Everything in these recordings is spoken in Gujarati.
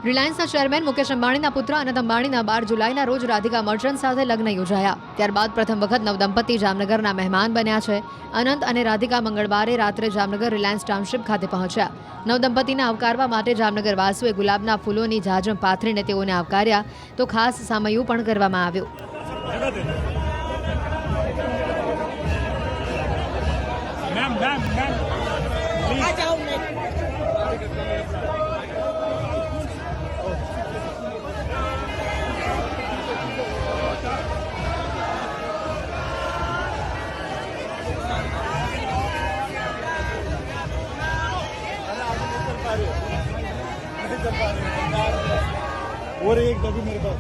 રિલાયન્સના ચેરમેન મુકેશ અંબાણીના પુત્ર અનંત અંબાણીના 12 જુલાઈના રોજ રાધિકા મર્ચન્ટ સાથે લગ્ન યોજાયા. ત્યારબાદ પ્રથમ વખત નવદંપતિ જામનગરના મહેમાન બન્યા છે. અનંત અને રાધિકા મંગળવારે રાત્રે જામનગર રિલાયન્સ ટાઉનશીપ ખાતે પહોંચ્યા. નવદંપતિને આવકારવા માટે જામનગર વાસીઓએ ગુલાબના ફૂલોની જાજમ પાથરીને તેઓને આવકાર્યા, તો ખાસ સામૈયું પણ કરવામાં આવ્યું. और एक डब्बी मेरे पास।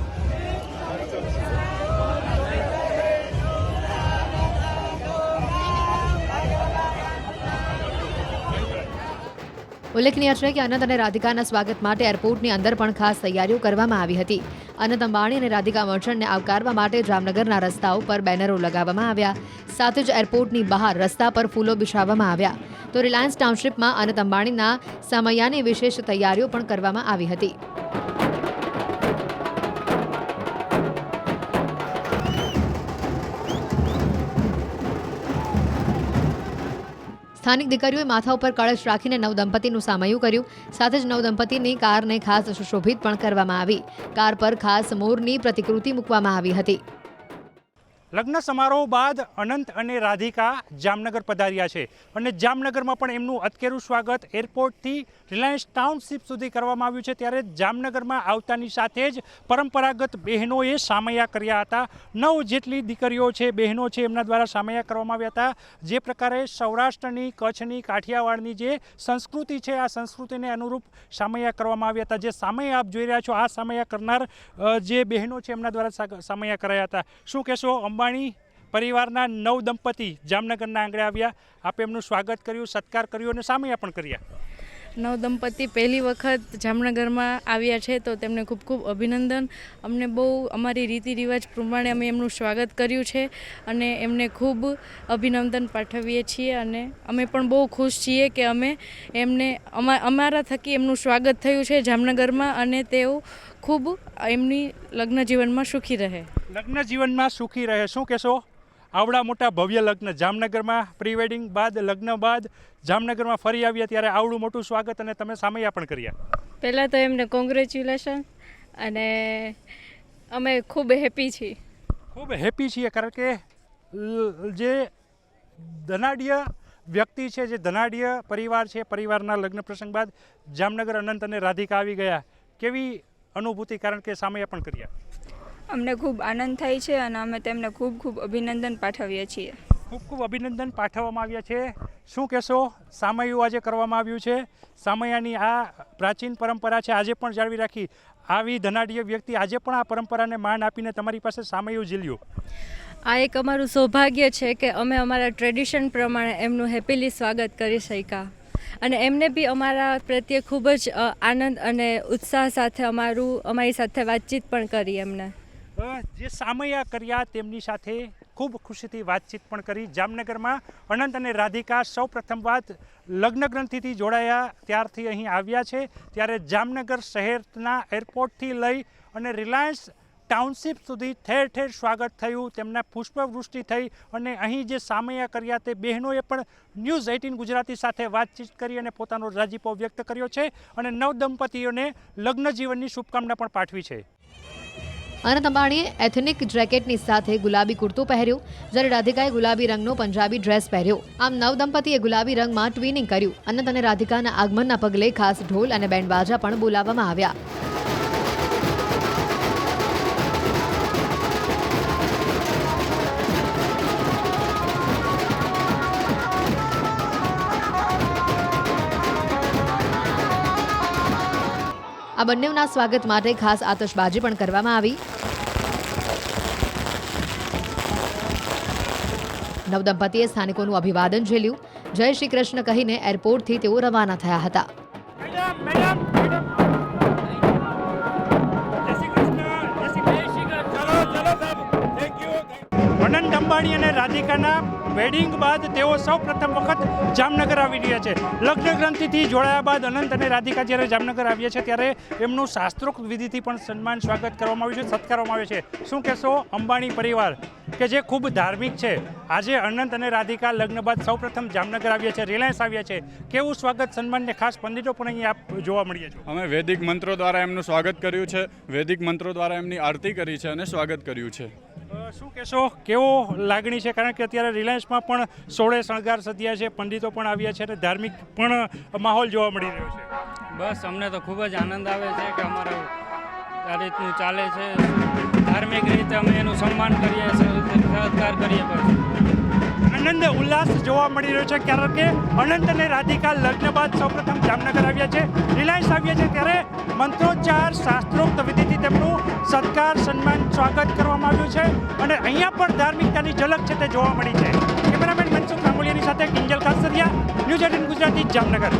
ઉલ્લેખનીય છે કે અનંત અને રાધિકાના સ્વાગત માટે એરપોર્ટની અંદર પણ ખાસ તૈયારીઓ કરવામાં આવી હતી. અનંત અંબાણી અને રાધિકા મર્ચન્ટને આવકારવા માટે જામનગરના રસ્તાઓ પર બેનરો લગાવવામાં આવ્યા. સાથે જ એરપોર્ટની બહાર રસ્તા પર ફૂલો બિછાવવામાં આવ્યા. તો રિલાયન્સ ટાઉનશીપમાં અનંત અંબાણીના સામૈયાની વિશેષ તૈયારીઓ પણ કરવામાં આવી હતી. સ્થાનિક દીકરીઓએ માથા ઉપર કળશ રાખીને નવદંપતિનું સામૈયું કર્યું. સાથે જ નવદંપતિની કારને ખાસ સુશોભિત પણ કરવામાં આવી. કાર પર ખાસ મોરની પ્રતિકૃતિ મૂકવામાં આવી હતી. લગ્ન સમારોહ બાદ અનંત અને રાધિકા જામનગર પધાર્યા છે અને જામનગરમાં પણ એમનું અતકેરું સ્વાગત એરપોર્ટથી રિલાયન્સ ટાઉનશીપ સુધી કરવામાં આવ્યું છે. ત્યારે જામનગરમાં આવતાની સાથે જ પરંપરાગત બહેનોએ સામૈયા કર્યા હતા. 9 જેટલી દીકરીઓ છે, બહેનો છે, એમના દ્વારા સામૈયા કરવામાં આવ્યા હતા. જે પ્રકારે સૌરાષ્ટ્રની, કચ્છની, કાઠિયાવાડની જે સંસ્કૃતિ છે, આ સંસ્કૃતિને અનુરૂપ સામૈયા કરવામાં આવ્યા હતા. જે સામૈયા આપ જોઈ રહ્યા છો, આ સામૈયા કરનાર જે બહેનો છે એમના દ્વારા સામૈયા કરાયા હતા. શું કહેશો? અંબાણી પરિવારના નવદંપતિ જામનગરના આંગણે આવ્યા, આપે એમનું સ્વાગત કર્યું, સત્કાર કર્યો અને સામૈયા પણ કર્યા. નવદંપતિ પહેલી વખત જામનગરમાં આવ્યા છે, તો તેમને ખૂબ ખૂબ અભિનંદન. અમને બહુ અમારી રીતિ રિવાજ પ્રમાણે અમે એમનું સ્વાગત કર્યું છે અને એમને ખૂબ અભિનંદન પાઠવીએ છીએ. અને અમે પણ બહુ ખુશ છીએ કે અમે એમને અમારા થકી એમનું સ્વાગત થયું છે જામનગરમાં અને તેઓ ખૂબ એમની લગ્ન જીવનમાં સુખી રહે. લગ્ન જીવનમાં સુખી રહે. શું કહેશો? આવડા મોટા ભવ્ય લગ્ન જામનગરમાં, પ્રી વેડિંગ બાદ, લગ્ન બાદ જામનગરમાં ફરી આવ્યા, ત્યારે આવડું મોટું સ્વાગત અને તમે સામૈયા પણ કર્યા. પહેલાં તો એમને કોંગ્રેચ્યુલેશન, અને અમે ખૂબ હેપી છીએ. ખૂબ હેપી છીએ કારણ કે જે ધનાઢ્ય વ્યક્તિ છે, જે ધનાઢ્ય પરિવાર છે, પરિવારના લગ્ન પ્રસંગ બાદ જામનગર અનંત અને રાધિકા આવી ગયા. કેવી અનુભૂતિ, કારણ કે સામૈયા પણ કર્યા? અમને ખૂબ આનંદ થાય છે અને અમે તેમને ખૂબ ખૂબ અભિનંદન પાઠવીએ છીએ. ખૂબ ખૂબ અભિનંદન પાઠવવામાં આવ્યા છે. શું કહેશો? સામૈયું આજે કરવામાં આવ્યું છે. સામૈયાની આ પ્રાચીન પરંપરા છે, આજે પણ જાળવી રાખી આવી ધનાઢ્ય વ્યક્તિ આજે પણ આ પરંપરાને માન આપીને તમારી પાસે સામૈયું ઝીલ્યું. આ એક અમારું સૌભાગ્ય છે કે અમે અમારા ટ્રેડિશન પ્રમાણે એમનું હેપીલી સ્વાગત કરી શક્યા, અને એમને બી અમારા પ્રત્યે ખૂબ જ આનંદ અને ઉત્સાહ સાથે અમારી સાથે વાતચીત પણ કરી. એમને જે સામૈયા કર્યા તેમની સાથે ખૂબ ખુશીથી વાતચીત પણ કરી. જામનગરમાં અનંત અને રાધિકા સૌ પ્રથમ વાત લગ્ન ગ્રંથિથી જોડાયા ત્યારથી અહીં આવ્યા છે. ત્યારે જામનગર શહેરના એરપોર્ટથી લઈ અને રિલાયન્સ ટાઉનશીપ સુધી ઠેર ઠેર સ્વાગત થયું, તેમના પુષ્પવૃષ્ટિ થઈ અને અહીં જે સામૈયા કર્યા તે બહેનોએ પણ ન્યૂઝ 18 ગુજરાતી સાથે વાતચીત કરી અને પોતાનો રાજીપો વ્યક્ત કર્યો છે અને નવદંપતીઓને લગ્ન જીવનની શુભકામના પણ પાઠવી છે. અનંત અંબાણીએ એથનિક જેકેટની સાથે ગુલાબી કુર્તો પહેર્યો, જ્યારે રાધિકાએ ગુલાબી રંગનો પંજાબી ડ્રેસ પહેર્યો. આમ નવદંપતીએ ગુલાબી રંગમાં ટ્વિનિંગ કર્યું. અનંત અને રાધિકાના આગમનના પગલે ખાસ ઢોલ અને બેન્ડબાજા પણ બોલાવવામાં આવ્યા. આ બંનેના સ્વાગત માટે ખાસ આતશબાજી પણ કરવામાં આવી. નવદંપતીએ સ્થાનિકોનું અભિવાદન ઝીલ્યું. જય શ્રી કૃષ્ણ કહીને એરપોર્ટથી તેઓ રવાના થયા હતા. અનંત અંબાણી અને રાધિકાના વેડિંગ બાદ તેઓ સૌ પ્રથમ વખત જામનગર આવી રહ્યા છે. લગ્ન ગ્રંથિથી જોડાયા બાદ અનંત અને રાધિકા જ્યારે જામનગર આવ્યા છે ત્યારે એમનું શાસ્ત્રોક્ત વિધિથી પણ સન્માન સ્વાગત કરવામાં આવ્યું છે, સત્કારવામાં આવ્યો છે. શું કહેશો અંબાણી પરિવાર કે જે ખૂબ ધાર્મિક છે, આજે અનંત અને રાધિકા લગ્ન બાદ સૌ પ્રથમ જામનગર આવ્યા છે, રિલાયન્સ આવ્યા છે, કેવું સ્વાગત સન્માન ને ખાસ પંડિતો પણ અહીંયા આપ જોવા મળીએ છો? અમે વૈદિક મંત્રો દ્વારા એમનું સ્વાગત કર્યું છે, વૈદિક મંત્રો દ્વારા એમની આરતી કરી છે અને સ્વાગત કર્યું છે. શું કહેશો, કેવો લાગણી છે? કારણ કે અત્યારે રિલાયન્સમાં પણ 16 શણગાર સજ્યા છે, પંડિતો પણ આવ્યા છે અને ધાર્મિક પણ માહોલ જોવા મળી રહ્યો છે. બસ અમને તો ખૂબ જ આનંદ આવે છે કે અમારું આ રીતનું ચાલે છે, ધાર્મિક રીતે અમે એનું સન્માન કરીએ, સત્કાર કરીએ. બસ આનંદ ઉલ્લાસ જોવા મળી રહ્યો છે કારણ કે અનંત અને રાધિકા લગ્ન બાદ સૌપ્રથમ જામનગર આવ્યા છે, રિલાયન્સ આવ્યા છે ત્યારે મંત્રોચ્ચાર શાસ્ત્રોક્ત વિધિથી તેમનું સત્કાર સન્માન સ્વાગત કરવામાં આવ્યું છે અને અહીંયા પણ ધાર્મિકતાની ઝલક છે તે જોવા મળી છે. કેમેરામેન મનસુખ ગાંગુલિયાની સાથે કિંજલ કાસરિયા, ન્યૂઝ 18 ગુજરાતી, જામનગર.